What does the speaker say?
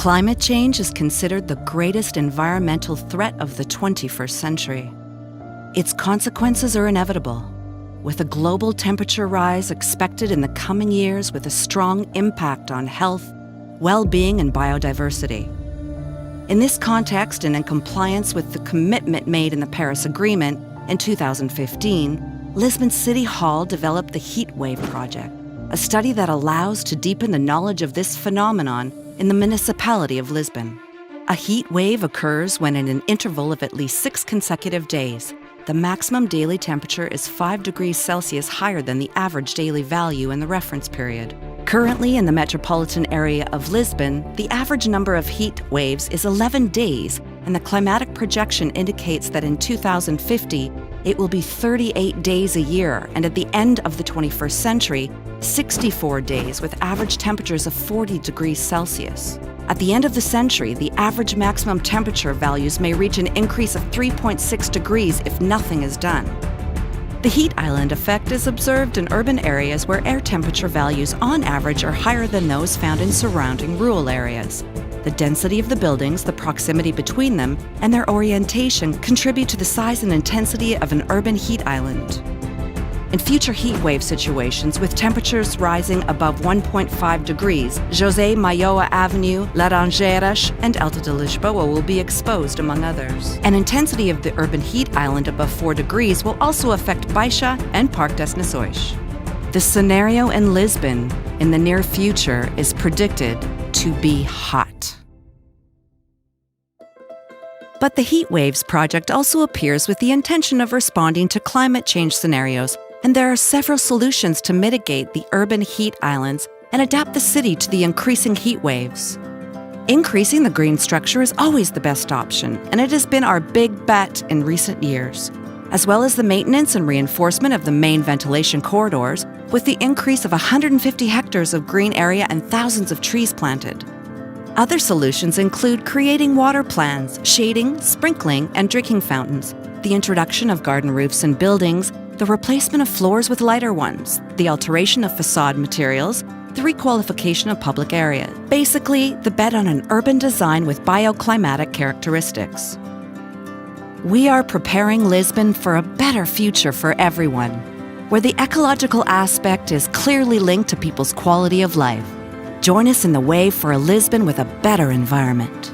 Climate change is considered the greatest environmental threat of the 21st century. Its consequences are inevitable, with a global temperature rise expected in the coming years with a strong impact on health, well-being, and biodiversity. In this context, and in compliance with the commitment made in the Paris Agreement in 2015, Lisbon City Hall developed the Heat Wave Project, a study that allows to deepen the knowledge of this phenomenon in the municipality of Lisbon. A heat wave occurs when, in an interval of at least 6 consecutive days, the maximum daily temperature is 5 degrees Celsius higher than the average daily value in the reference period. Currently, in the metropolitan area of Lisbon, the average number of heat waves is 11 days, and the climatic projection indicates that in 2050, it will be 38 days a year, and at the end of the 21st century, 64 days with average temperatures of 40 degrees Celsius. At the end of the century, the average maximum temperature values may reach an increase of 3.6 degrees if nothing is done. The heat island effect is observed in urban areas where air temperature values on average are higher than those found in surrounding rural areas. The density of the buildings, the proximity between them, and their orientation contribute to the size and intensity of an urban heat island. In future heat wave situations with temperatures rising above 1.5 degrees, José Maioa Avenue, Laranjeiras, and Alto de Lisboa will be exposed, among others. An intensity of the urban heat island above 4 degrees will also affect Baixa and Parque das Nações. The scenario in Lisbon in the near future is predicted to be hot. But the Heat Waves project also appears with the intention of responding to climate change scenarios, and there are several solutions to mitigate the urban heat islands and adapt the city to the increasing heat waves. Increasing the green structure is always the best option, and it has been our big bet in recent years, as well as the maintenance and reinforcement of the main ventilation corridors, with the increase of 150 hectares of green area and thousands of trees planted. Other solutions include creating water plans, shading, sprinkling, and drinking fountains, the introduction of garden roofs in buildings, the replacement of floors with lighter ones, the alteration of facade materials, the requalification of public areas. Basically, the bet on an urban design with bioclimatic characteristics. We are preparing Lisbon for a better future for everyone, where the ecological aspect is clearly linked to people's quality of life. Join us in the way for a Lisbon with a better environment.